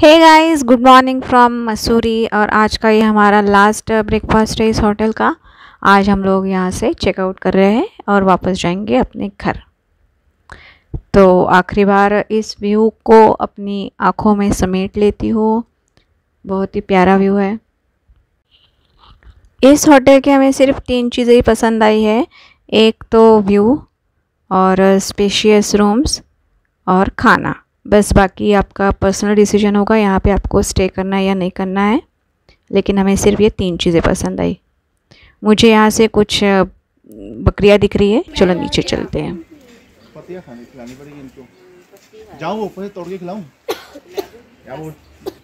Hey guys, good morning from Mussoorie. और आज का ये हमारा लास्ट ब्रेकफास्ट है इस होटल का। आज हम लोग यहाँ से चेकआउट कर रहे हैं और वापस जाएंगे अपने घर। तो आखिरी बार इस व्यू को अपनी आँखों में समेट लेती हूँ। बहुत ही प्यारा व्यू है। इस होटल के हमें सिर्फ 3 चीज़ें ही पसंद आई है। एक तो व्यू और स्पेशियस रूम्स और खाना। बस बाकी आपका पर्सनल डिसीजन होगा यहाँ पे आपको स्टे करना है या नहीं करना है। लेकिन हमें सिर्फ ये 3 चीज़ें पसंद आई। मुझे यहाँ से कुछ बकरियाँ दिख रही है। चलो नीचे चलते हैं। पत्तियाँ खिलानी पड़ेगी इनको। जाऊँ ऊपर से तोड़ के खिलाऊँ? या वो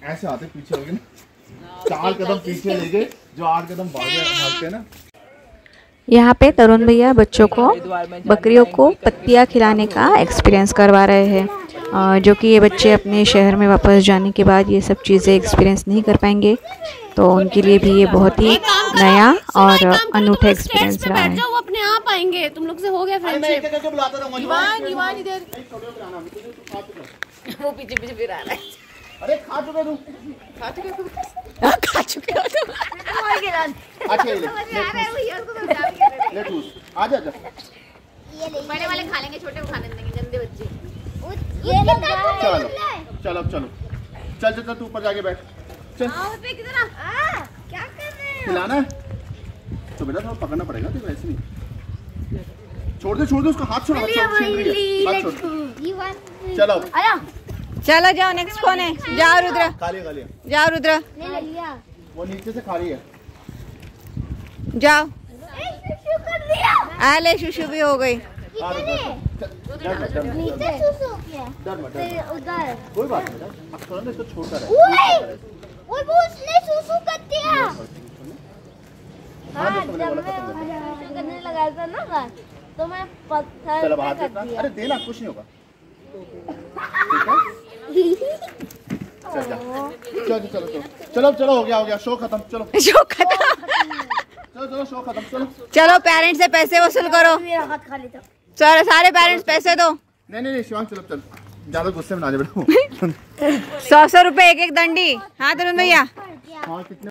ऐसे आते पीछे हो गए ना, 4 कदम पीछे ले गए जो 8 कदम भागते हैं ना। यहाँ पे तरुण भैया बच्चों को बकरियों को पत्तियाँ खिलाने का एक्सपीरियंस करवा रहे हैं, जो कि ये बच्चे अपने शहर में वापस जाने के बाद ये सब चीज़ें एक्सपीरियंस नहीं कर पाएंगे। तो उनके लिए भी ये बहुत ही नया और अनूठा एक्सपीरियंस रहा है। वो अपने आप आएंगे। तुम लोग से हो गया फ्रेंडशिप। वो पीछे पीछे फिर आ रहा है। अरे खा चुके तुम? खा चुके हो तुम। अच्छा ले ठूस आ जा। बड़े वाले खा लेंगे, छोटे को खाने देंगे, गंदे बच्चे। चलो चल तू ऊपर जाके बैठ। चल क्या कर रहे हैं? खिलाना है तो बेटा थोड़ा पकड़ना पड़ेगा। तो ऐसे नहीं छोड़ दे उसका हाथ छोड़। चलो चलो जाओ, नेक्स्ट कौन है? जाओ रुद्र, जाओ रुद्र, वो नीचे से खा रही है। जाओ। आले शुशु भी हो गई। कोई बात नहीं, इसको छोड़कर है। उसने सुसु कर दिया। करने लगा था ना, तो मैं पत्थर पे कर दिया। अरे देना, कुछ नहीं होगा। चलो हो गया शो खत्म। चलो शो खत्म। चलो पेरेंट्स से पैसे वसूल करो। चलो सारे पेरेंट्स पैसे दो। नहीं शिवांग चल ज्यादा गुस्से में ना जा बेटा। 100 रुपए एक दंडी। हाँ तरुण भैया। हाँ कितने?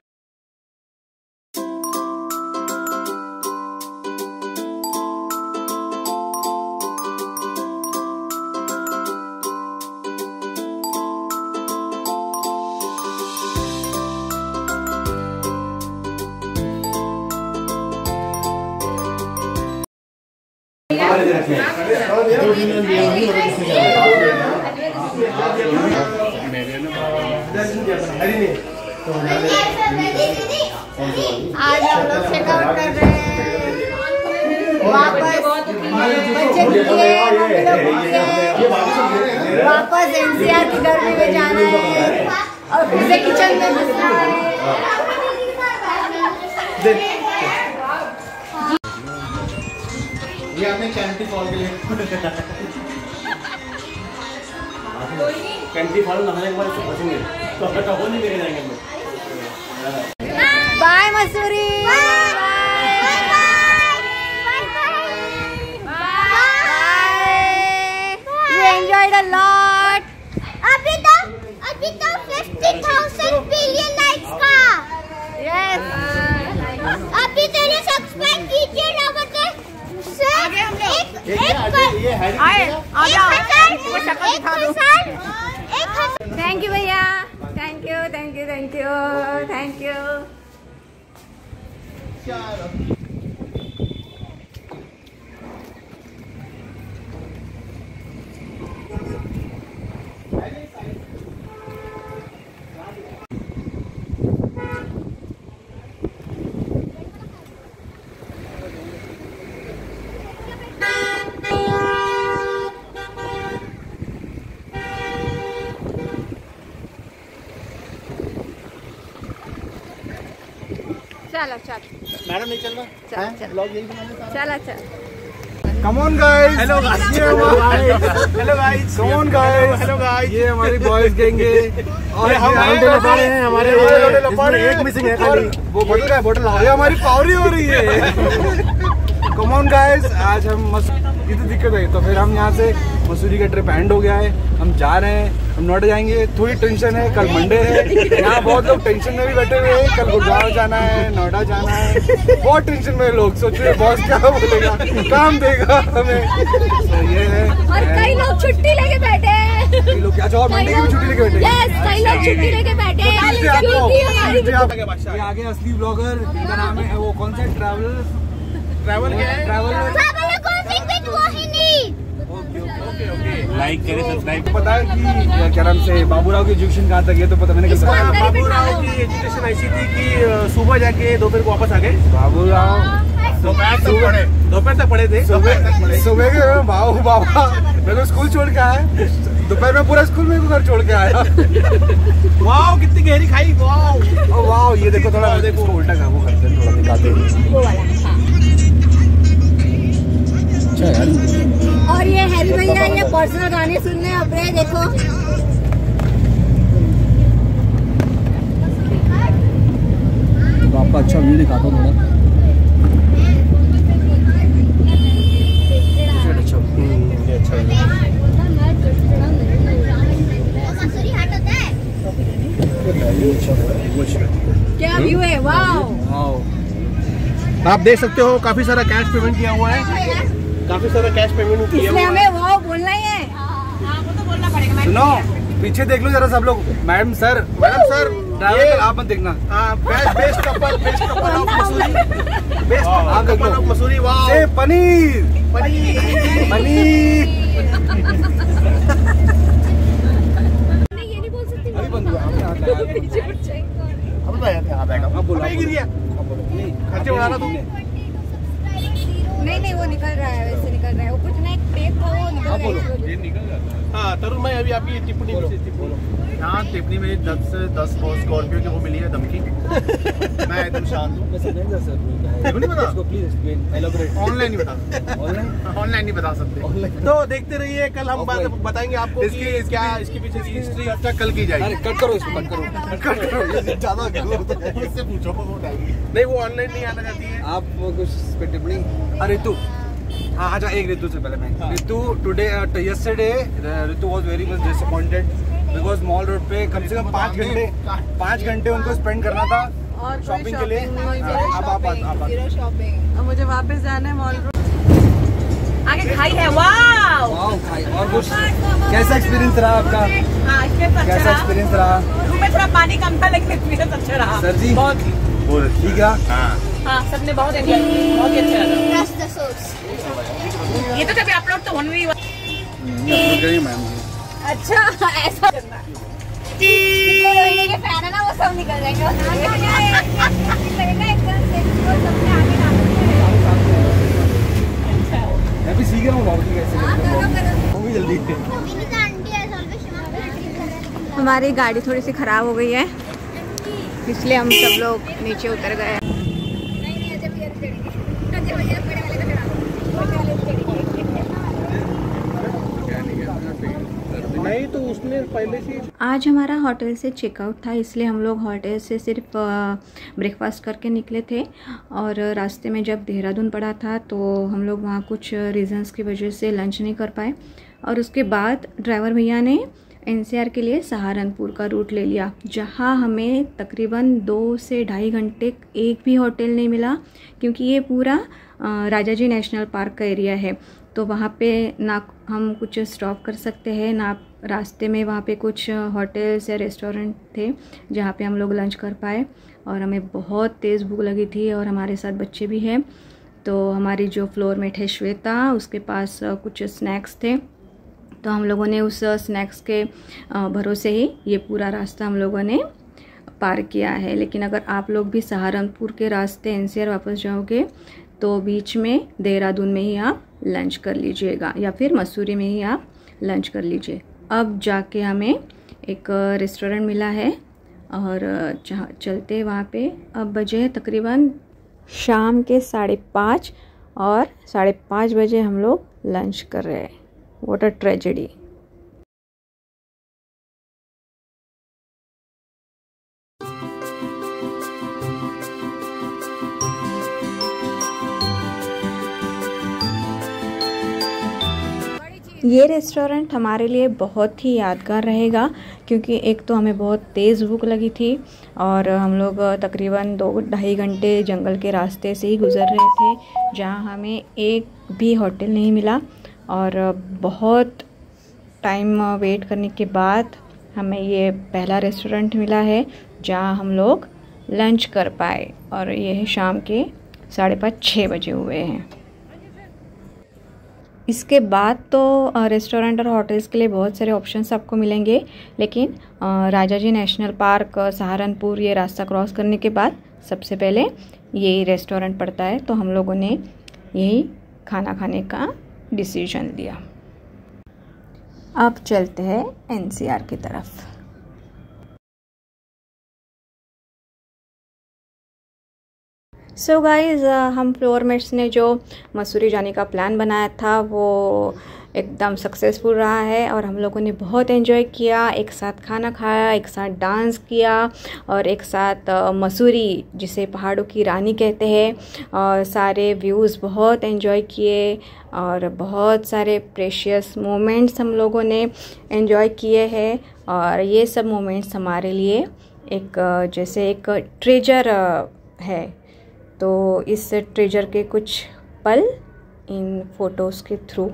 आज हम लोग चेकआउट कर रहे हैं वापस एनसीआर की गर्मी में जाना है और फिर से किचन में घुसना है। ये आपने कैंटी फॉल के लिए कैंटी फॉल नहाने के बाद बचेंगे तो कहो नहीं लेके जाएंगे हम लोग। Bye Mussoorie. You enjoyed a lot. अभी तो 50,000 बिलियन लाइक्स का। Yes. अभी तेरे सब्सक्राइब कीजिए ना बता। थैंक यू भैया। Thank you. चलो मैडम नहीं चल रहा। चल। Come on guys. Hello guys. Come on guys. ये हमारी बॉयज गैंग है और हमारे लपाड़े हैं। हमारे एक मिसिंग है खाली। वो बोतल लाओ। ये हमारी पावरी हो रही है। Come on guys. आज हम ये तो दिक्कत है। तो फिर हम यहाँ से मसूरी का ट्रिप एंड हो गया है, हम जा रहे हैं, हम नोएडा जाएंगे। थोड़ी टेंशन है, कल मंडे है, यहाँ बहुत लोग टेंशन में भी बैठे हुए हैं। कल गुड़गांव जाना है, नोएडा जाना है, बहुत टेंशन में लोग। सोच रहे बॉस क्या बोलेगा, काम देगा हमें। तो ये है, और कई लोग छुट्टी लेके बैठे हैं। कई लोग अच्छा, और मंडे की भी छुट्टी लेके बैठे हैं। यस, कई लोग छुट्टी लेके बैठे हैं। ये ट्रैवल आगे असली ब्लॉगर, इनका नाम है वो कौन सा ट्रैवल क्या है? ट्रैवल लाइक करें, सब्सक्राइब। पता है कि क्या नाम से बाबूराव की एजुकेशन कहाँ तक है, तो पता मैंने कल बाबूराव की एजुकेशन ऐसी थी कि सुबह जाके दोपहर को वापस आ गए। बाबूराव दोपहर तक पढ़े थे। सुबह के भाव बाबा मेरे को स्कूल छोड़ के आया, दोपहर में पूरा स्कूल मेरे को घर छोड़ के आया। वाह कितनी गहरी खाई, वाह वाह। ये देखो थोड़ा, देखो उल्टा काम वो करते हैं, थोड़ा दिखाते हैं। वो वाला। अच्छा यार। और ये हैरी भैया ये पर्सनल गाने सुनने अपने देखो। तो आपका अच्छा व्यू दिखाता हूँ थोड़ा। क्या व्यू है, वाओ। आप देख सकते हो काफी सारा कैश पेमेंट किया हुआ है, काफी सारा कैश पेमेंट किया इसलिए हुआ हमें वाओ बोलना ही है। सुनो पीछे देख लो जरा सब लोग। मैडम सर ड्राइवर आप मत देखना। Best couple of Mussoorie, best आप देख कपल लो। ऑफ मसूरी। वाह ए, पनीर पनीर पनीर। ये नहीं बोल सकती। अभी बंद हुआ, आपने हाथ लगाया। अब तो यहाँ बैठा अब बोलो, गिर गया। नहीं खर्चे उड़ा रहा तू। नहीं वो निकल रहा है, वैसे निकल रहा है। वो कुछ नहीं, टेप था वो निकल रहा है। हाँ तरुण भाई, अभी आपकी टिप्पणी यहाँ टिप्पणी में 10 से 10 स्कॉर्पियो की वो मिली है धमकी। मैं एकदम शांत हूँ। देखो नहीं बता, ऑनलाइन नहीं बता, ऑनलाइन नहीं बता सकते। तो देखते रहिए, कल हम बताएंगे आपको इसके पीछे की हिस्ट्री अच्छा कल की जाएगी। कट करो इसको, कट करो ज्यादा उससे पूछो, वो उठाएगी। नहीं वो ऑनलाइन नहीं आना चाहती है। आप कुछ टिप्पणी। ऋतु, हाँ अच्छा, एक ऋतु से पहले मैं Ritu today yesterday Ritu was very much disappointed because mall road पे कम से कम 5 घंटे उनको स्पेंड करना था और शॉपिंग के लिए। अब आप शॉपिंग, और मुझे वापस जाना है मॉल रोड। आगे खाई है, वाओ। वाओ खाई। और कुछ कैसा एक्सपीरियंस रहा आपका? हाँ, एक्सपीरियंस अच्छा कैसा रहा। एक्सपीरियंस रहा? रूम में थोड़ा पानी कम था लेकिन एक्सपीरियंस अच्छा रहा। सर जी बहुत ठीक है। हाँ, सबने बहुत एंजॉय किया, बहुत ही अच्छा लगा। ये तो कभी अपलोड तो होने नहीं। अपलोड करिए मैम जी। अच्छा ऐसा करना। ये फैन है ना, वो सब निकल जाएंगे। मैं भी सीख रहा हूँ बाबू कैसे वो भी जल्दी। हमारी गाड़ी थोड़ी सी ख़राब हो गई है, इसलिए हम सब लोग नीचे उतर गए। नहीं तो उसने पहले से। आज हमारा होटल से चेकआउट था, इसलिए हम लोग होटल से सिर्फ ब्रेकफास्ट करके निकले थे। और रास्ते में जब देहरादून पड़ा था तो हम लोग वहाँ कुछ रीज़न्स की वजह से लंच नहीं कर पाए। और उसके बाद ड्राइवर भैया ने एनसीआर के लिए सहारनपुर का रूट ले लिया, जहाँ हमें तकरीबन 2 से ढाई घंटे एक भी होटल नहीं मिला, क्योंकि ये पूरा राजा जी नेशनल पार्क का एरिया है। तो वहाँ पे ना हम कुछ स्टॉप कर सकते हैं, ना रास्ते में वहाँ पे कुछ होटल्स या रेस्टोरेंट थे जहाँ पे हम लोग लंच कर पाए। और हमें बहुत तेज़ भूख लगी थी और हमारे साथ बच्चे भी हैं। तो हमारी जो फ्लोरमेट है श्वेता, उसके पास कुछ स्नैक्स थे, तो हम लोगों ने उस स्नैक्स के भरोसे ही ये पूरा रास्ता हम लोगों ने पार किया है। लेकिन अगर आप लोग भी सहारनपुर के रास्ते एनसीआर वापस जाओगे तो बीच में देहरादून में ही आप लंच कर लीजिएगा, या फिर मसूरी में ही आप लंच कर लीजिए। अब जाके हमें एक रेस्टोरेंट मिला है और जहाँ चलते वहाँ पे। अब बजे तकरीबन शाम के 5:30 और 5:30 बजे हम लोग लंच कर रहे हैं। What a tragedy. ये रेस्टोरेंट हमारे लिए बहुत ही यादगार रहेगा, क्योंकि एक तो हमें बहुत तेज़ भूख लगी थी और हम लोग तकरीबन 2-2.5 घंटे जंगल के रास्ते से ही गुज़र रहे थे, जहाँ हमें एक भी होटल नहीं मिला। और बहुत टाइम वेट करने के बाद हमें ये पहला रेस्टोरेंट मिला है जहाँ हम लोग लंच कर पाए, और ये है शाम के 5:30-6 बजे हुए हैं। इसके बाद तो रेस्टोरेंट और होटल्स के लिए बहुत सारे ऑप्शंस आपको मिलेंगे, लेकिन राजा जी नेशनल पार्क सहारनपुर ये रास्ता क्रॉस करने के बाद सबसे पहले यही रेस्टोरेंट पड़ता है, तो हम लोगों ने यही खाना खाने का डिसीजन लिया। अब चलते हैं NCR की तरफ। सो गाइज़, हम फ्लोरमेट्स ने जो मसूरी जाने का प्लान बनाया था वो एकदम सक्सेसफुल रहा है, और हम लोगों ने बहुत एंजॉय किया, एक साथ खाना खाया, एक साथ डांस किया, और एक साथ मसूरी जिसे पहाड़ों की रानी कहते हैं, और सारे व्यूज़ बहुत एंजॉय किए, और बहुत सारे प्रेशियस मोमेंट्स हम लोगों ने एंजॉय किए हैं। और ये सब मोमेंट्स हमारे लिए एक जैसे एक ट्रेजर है, तो इस ट्रेजर के कुछ पल इन फोटोज़ के through.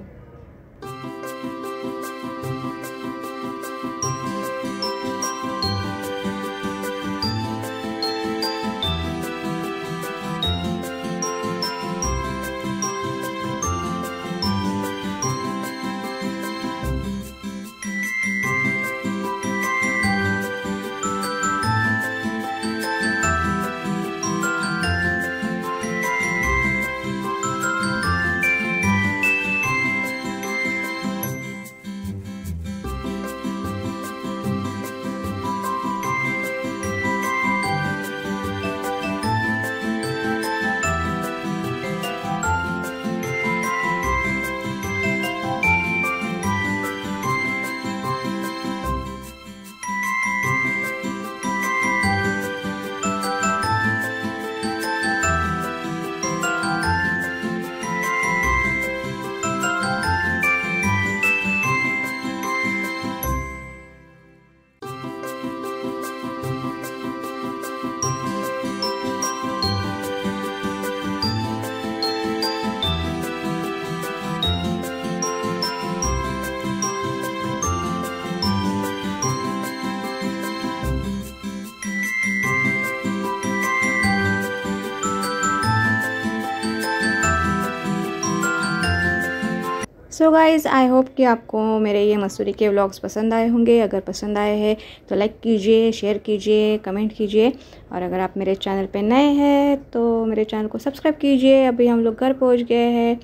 So guys, I hope कि आपको मेरे ये मसूरी के व्लॉग्स पसंद आए होंगे। अगर पसंद आए हैं तो लाइक कीजिए, शेयर कीजिए, कमेंट कीजिए, और अगर आप मेरे चैनल पे नए हैं तो मेरे चैनल को सब्सक्राइब कीजिए। अभी हम लोग घर पहुंच गए हैं,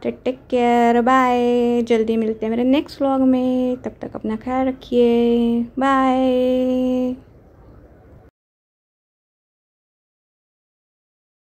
तो टेक केयर, बाय। जल्दी मिलते हैं मेरे नेक्स्ट व्लॉग में, तब तक अपना ख्याल रखिए, बाय।